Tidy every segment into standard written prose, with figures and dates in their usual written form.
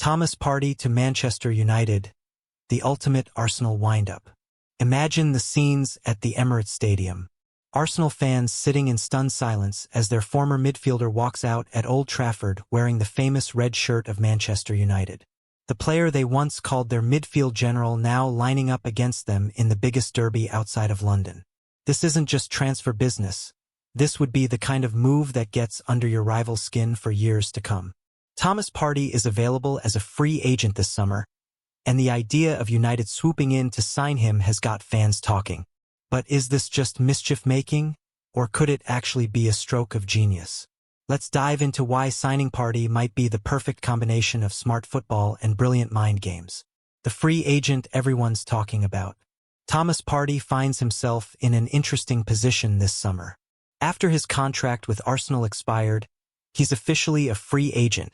Thomas Partey to Manchester United, the ultimate Arsenal wind-up. Imagine the scenes at the Emirates Stadium. Arsenal fans sitting in stunned silence as their former midfielder walks out at Old Trafford wearing the famous red shirt of Manchester United. The player they once called their midfield general now lining up against them in the biggest derby outside of London. This isn't just transfer business. This would be the kind of move that gets under your rival's skin for years to come. Thomas Partey is available as a free agent this summer, and the idea of United swooping in to sign him has got fans talking. But is this just mischief-making, or could it actually be a stroke of genius? Let's dive into why signing Partey might be the perfect combination of smart football and brilliant mind games. The free agent everyone's talking about. Thomas Partey finds himself in an interesting position this summer. After his contract with Arsenal expired, he's officially a free agent,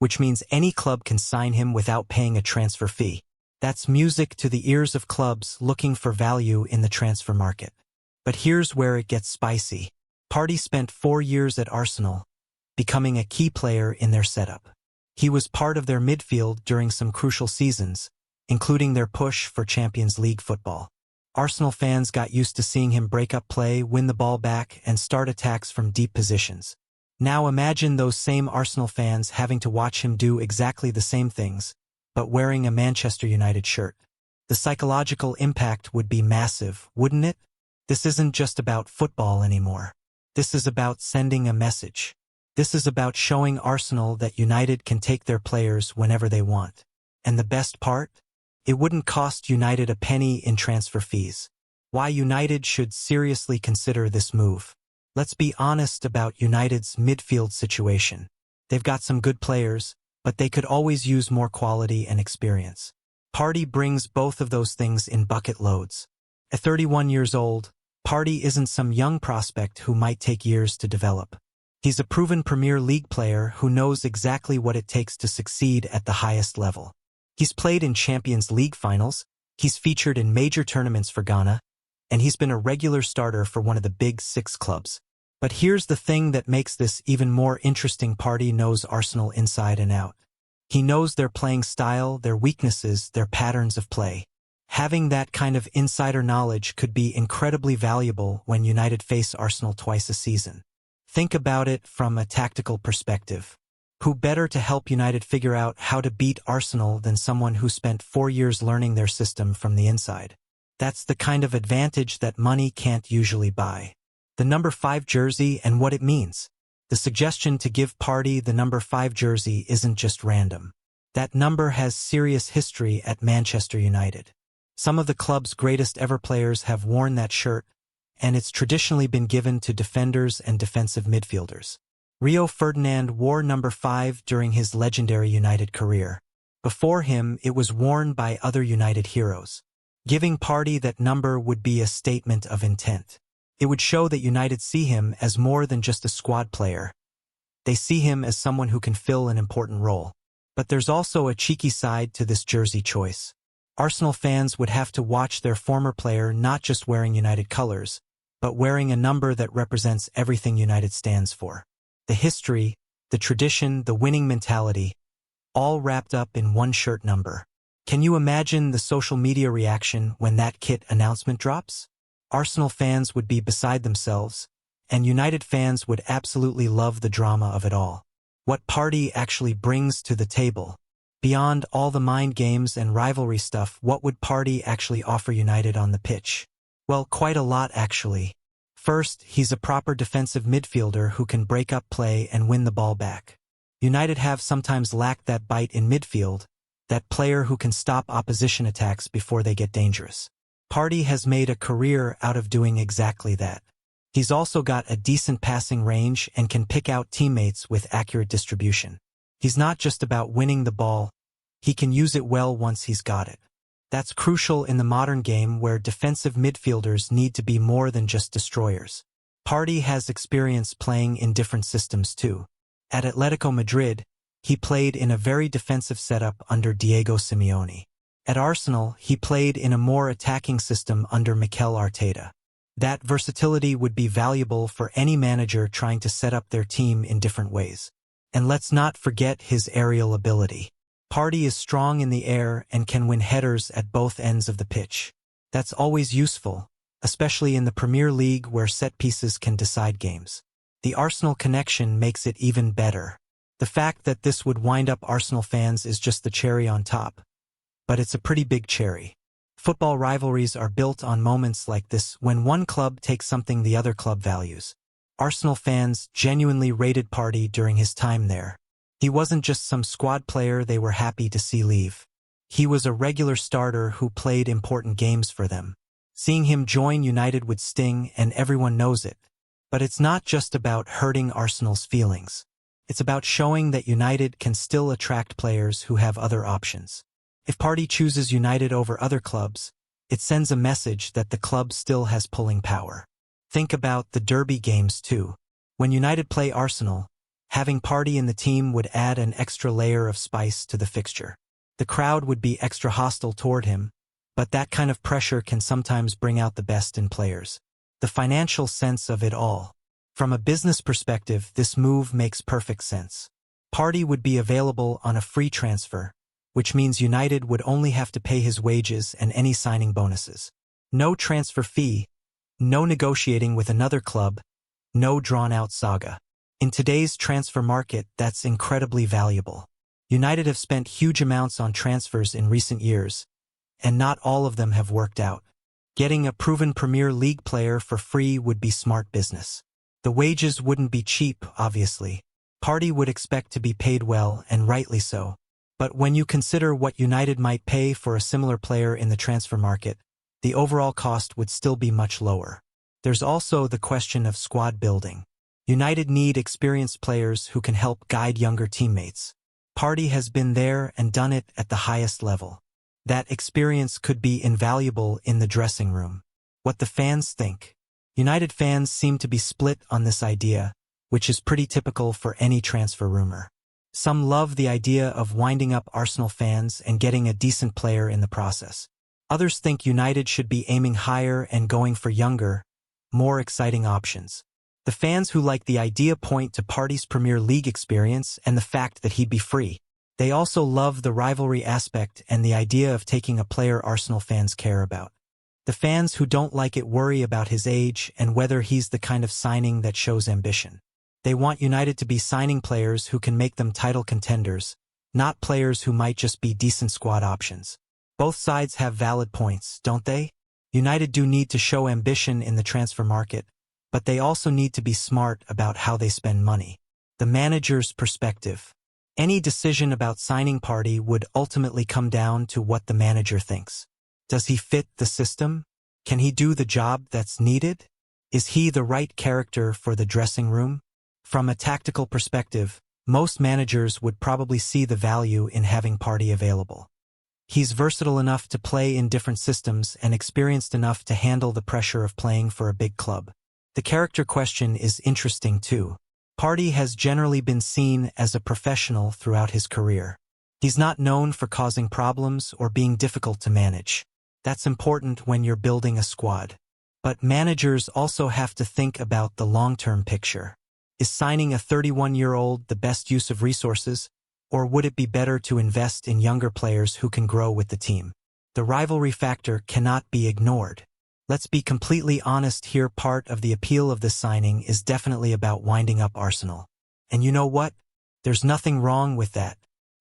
which means any club can sign him without paying a transfer fee. That's music to the ears of clubs looking for value in the transfer market. But here's where it gets spicy. Partey spent 4 years at Arsenal, becoming a key player in their setup. He was part of their midfield during some crucial seasons, including their push for Champions League football. Arsenal fans got used to seeing him break up play, win the ball back, and start attacks from deep positions. Now imagine those same Arsenal fans having to watch him do exactly the same things, but wearing a Manchester United shirt. The psychological impact would be massive, wouldn't it? This isn't just about football anymore. This is about sending a message. This is about showing Arsenal that United can take their players whenever they want. And the best part? It wouldn't cost United a penny in transfer fees. Why United should seriously consider this move. Let's be honest about United's midfield situation. They've got some good players, but they could always use more quality and experience. Partey brings both of those things in bucket loads. At 31 years old, Partey isn't some young prospect who might take years to develop. He's a proven Premier League player who knows exactly what it takes to succeed at the highest level. He's played in Champions League finals, he's featured in major tournaments for Ghana, and he's been a regular starter for one of the big 6 clubs. But here's the thing that makes this even more interesting. Partey knows Arsenal inside and out. He knows their playing style, their weaknesses, their patterns of play. Having that kind of insider knowledge could be incredibly valuable when United face Arsenal twice a season. Think about it from a tactical perspective. Who better to help United figure out how to beat Arsenal than someone who spent 4 years learning their system from the inside? That's the kind of advantage that money can't usually buy. The number 5 jersey and what it means. The suggestion to give Partey the number 5 jersey isn't just random. That number has serious history at Manchester United. Some of the club's greatest ever players have worn that shirt, and it's traditionally been given to defenders and defensive midfielders. Rio Ferdinand wore number 5 during his legendary United career. Before him, it was worn by other United heroes. Giving Partey that number would be a statement of intent. It would show that United see him as more than just a squad player. They see him as someone who can fill an important role. But there's also a cheeky side to this jersey choice. Arsenal fans would have to watch their former player not just wearing United colors, but wearing a number that represents everything United stands for. The history, the tradition, the winning mentality, all wrapped up in one shirt number. Can you imagine the social media reaction when that kit announcement drops? Arsenal fans would be beside themselves, and United fans would absolutely love the drama of it all. What Partey actually brings to the table. Beyond all the mind games and rivalry stuff, what would Partey actually offer United on the pitch? Well, quite a lot actually. First, he's a proper defensive midfielder who can break up play and win the ball back. United have sometimes lacked that bite in midfield, that player who can stop opposition attacks before they get dangerous. Partey has made a career out of doing exactly that. He's also got a decent passing range and can pick out teammates with accurate distribution. He's not just about winning the ball, he can use it well once he's got it. That's crucial in the modern game where defensive midfielders need to be more than just destroyers. Partey has experience playing in different systems too. At Atletico Madrid, he played in a very defensive setup under Diego Simeone. At Arsenal, he played in a more attacking system under Mikel Arteta. That versatility would be valuable for any manager trying to set up their team in different ways. And let's not forget his aerial ability. Partey is strong in the air and can win headers at both ends of the pitch. That's always useful, especially in the Premier League where set pieces can decide games. The Arsenal connection makes it even better. The fact that this would wind up Arsenal fans is just the cherry on top. But it's a pretty big cherry. Football rivalries are built on moments like this when one club takes something the other club values. Arsenal fans genuinely rated Partey during his time there. He wasn't just some squad player they were happy to see leave. He was a regular starter who played important games for them. Seeing him join United would sting, and everyone knows it. But it's not just about hurting Arsenal's feelings. It's about showing that United can still attract players who have other options. If Partey chooses United over other clubs, it sends a message that the club still has pulling power. Think about the derby games too. When United play Arsenal, having Partey in the team would add an extra layer of spice to the fixture. The crowd would be extra hostile toward him, but that kind of pressure can sometimes bring out the best in players. The financial sense of it all. From a business perspective, this move makes perfect sense. Partey would be available on a free transfer, which means United would only have to pay his wages and any signing bonuses. No transfer fee, no negotiating with another club, no drawn-out saga. In today's transfer market, that's incredibly valuable. United have spent huge amounts on transfers in recent years, and not all of them have worked out. Getting a proven Premier League player for free would be smart business. The wages wouldn't be cheap, obviously. Partey would expect to be paid well, and rightly so. But when you consider what United might pay for a similar player in the transfer market, the overall cost would still be much lower. There's also the question of squad building. United need experienced players who can help guide younger teammates. Partey has been there and done it at the highest level. That experience could be invaluable in the dressing room. What the fans think. United fans seem to be split on this idea, which is pretty typical for any transfer rumor. Some love the idea of winding up Arsenal fans and getting a decent player in the process. Others think United should be aiming higher and going for younger, more exciting options. The fans who like the idea point to Partey's Premier League experience and the fact that he'd be free. They also love the rivalry aspect and the idea of taking a player Arsenal fans care about. The fans who don't like it worry about his age and whether he's the kind of signing that shows ambition. They want United to be signing players who can make them title contenders, not players who might just be decent squad options. Both sides have valid points, don't they? United do need to show ambition in the transfer market, but they also need to be smart about how they spend money. The manager's perspective. Any decision about signing Partey would ultimately come down to what the manager thinks. Does he fit the system? Can he do the job that's needed? Is he the right character for the dressing room? From a tactical perspective, most managers would probably see the value in having Partey available. He's versatile enough to play in different systems and experienced enough to handle the pressure of playing for a big club. The character question is interesting too. Partey has generally been seen as a professional throughout his career. He's not known for causing problems or being difficult to manage. That's important when you're building a squad. But managers also have to think about the long-term picture. Is signing a 31-year-old the best use of resources, or would it be better to invest in younger players who can grow with the team? The rivalry factor cannot be ignored. Let's be completely honest here, part of the appeal of this signing is definitely about winding up Arsenal. And you know what? There's nothing wrong with that.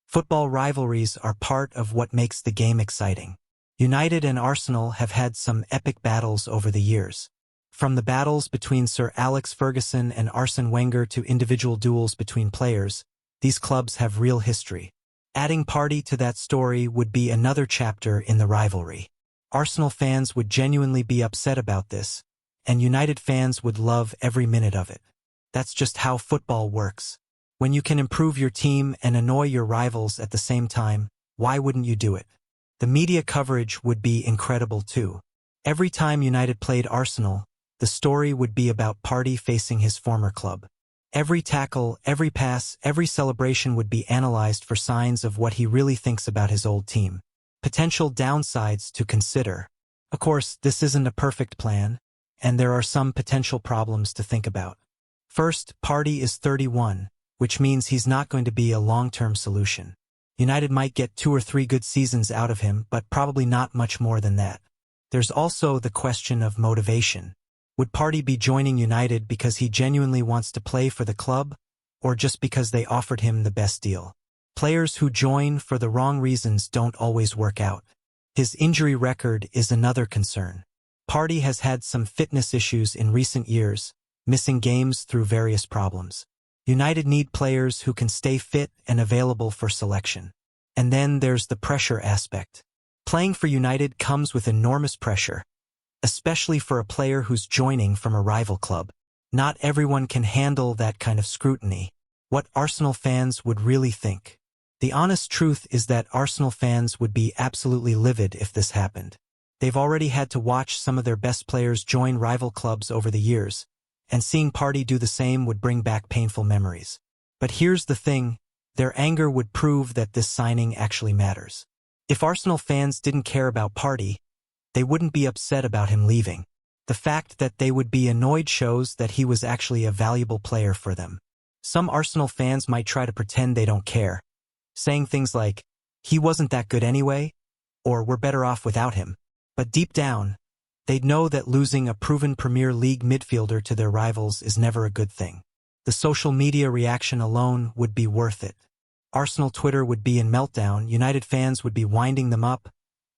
Football rivalries are part of what makes the game exciting. United and Arsenal have had some epic battles over the years. From the battles between Sir Alex Ferguson and Arsene Wenger to individual duels between players, these clubs have real history. Adding Partey to that story would be another chapter in the rivalry. Arsenal fans would genuinely be upset about this, and United fans would love every minute of it. That's just how football works. When you can improve your team and annoy your rivals at the same time, why wouldn't you do it? The media coverage would be incredible too. Every time United played Arsenal, the story would be about Partey facing his former club. Every tackle, every pass, every celebration would be analyzed for signs of what he really thinks about his old team. Potential downsides to consider. Of course, this isn't a perfect plan, and there are some potential problems to think about. First, Partey is 31, which means he's not going to be a long-term solution. United might get 2 or 3 good seasons out of him, but probably not much more than that. There's also the question of motivation. Would Partey be joining United because he genuinely wants to play for the club, or just because they offered him the best deal? Players who join for the wrong reasons don't always work out. His injury record is another concern. Partey has had some fitness issues in recent years, missing games through various problems. United need players who can stay fit and available for selection. And then there's the pressure aspect. Playing for United comes with enormous pressure, especially for a player who's joining from a rival club. Not everyone can handle that kind of scrutiny. What Arsenal fans would really think. The honest truth is that Arsenal fans would be absolutely livid if this happened. They've already had to watch some of their best players join rival clubs over the years, and seeing Partey do the same would bring back painful memories. But here's the thing, their anger would prove that this signing actually matters. If Arsenal fans didn't care about Partey, they wouldn't be upset about him leaving. The fact that they would be annoyed shows that he was actually a valuable player for them. Some Arsenal fans might try to pretend they don't care, saying things like, "He wasn't that good anyway," or "We're better off without him." But deep down, they'd know that losing a proven Premier League midfielder to their rivals is never a good thing. The social media reaction alone would be worth it. Arsenal Twitter would be in meltdown, United fans would be winding them up,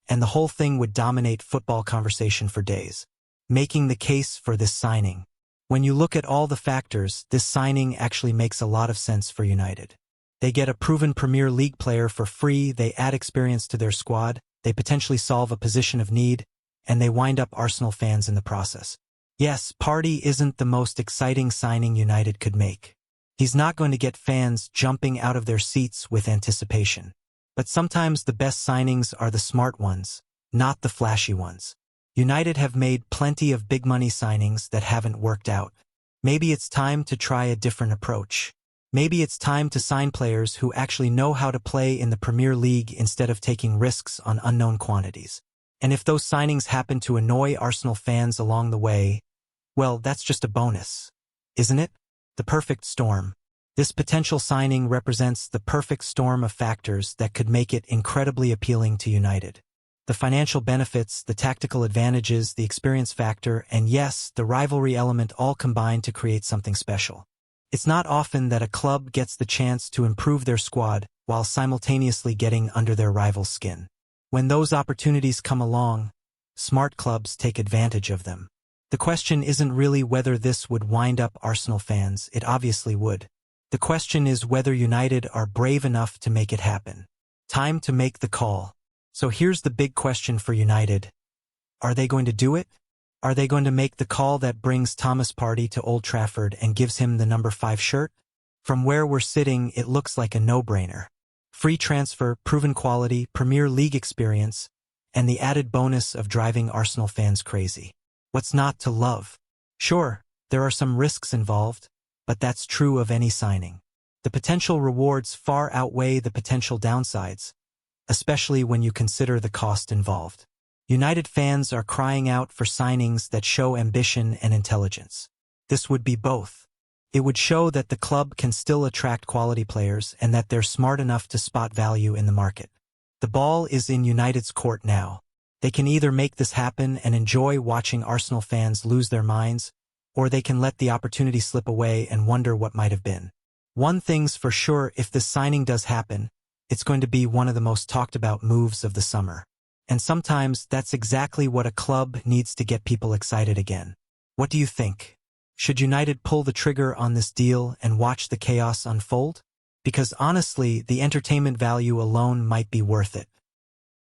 and the whole thing would dominate football conversation for days, making the case for this signing. When you look at all the factors, this signing actually makes a lot of sense for United. They get a proven Premier League player for free, they add experience to their squad, they potentially solve a position of need, and they wind up Arsenal fans in the process. Yes, Partey isn't the most exciting signing United could make. He's not going to get fans jumping out of their seats with anticipation. But sometimes the best signings are the smart ones, not the flashy ones. United have made plenty of big money signings that haven't worked out. Maybe it's time to try a different approach. Maybe it's time to sign players who actually know how to play in the Premier League instead of taking risks on unknown quantities. And if those signings happen to annoy Arsenal fans along the way, well, that's just a bonus, isn't it? The perfect storm. This potential signing represents the perfect storm of factors that could make it incredibly appealing to United. The financial benefits, the tactical advantages, the experience factor, and yes, the rivalry element all combine to create something special. It's not often that a club gets the chance to improve their squad while simultaneously getting under their rival's skin. When those opportunities come along, smart clubs take advantage of them. The question isn't really whether this would wind up Arsenal fans, it obviously would. The question is whether United are brave enough to make it happen. Time to make the call. So here's the big question for United. Are they going to do it? Are they going to make the call that brings Thomas Partey to Old Trafford and gives him the number 5 shirt? From where we're sitting, it looks like a no-brainer. Free transfer, proven quality, Premier League experience, and the added bonus of driving Arsenal fans crazy. What's not to love? Sure, there are some risks involved, but that's true of any signing. The potential rewards far outweigh the potential downsides, especially when you consider the cost involved. United fans are crying out for signings that show ambition and intelligence. This would be both. It would show that the club can still attract quality players and that they're smart enough to spot value in the market. The ball is in United's court now. They can either make this happen and enjoy watching Arsenal fans lose their minds, or they can let the opportunity slip away and wonder what might have been. One thing's for sure, if this signing does happen, it's going to be one of the most talked about moves of the summer. And sometimes that's exactly what a club needs to get people excited again. What do you think? Should United pull the trigger on this deal and watch the chaos unfold? Because honestly, the entertainment value alone might be worth it.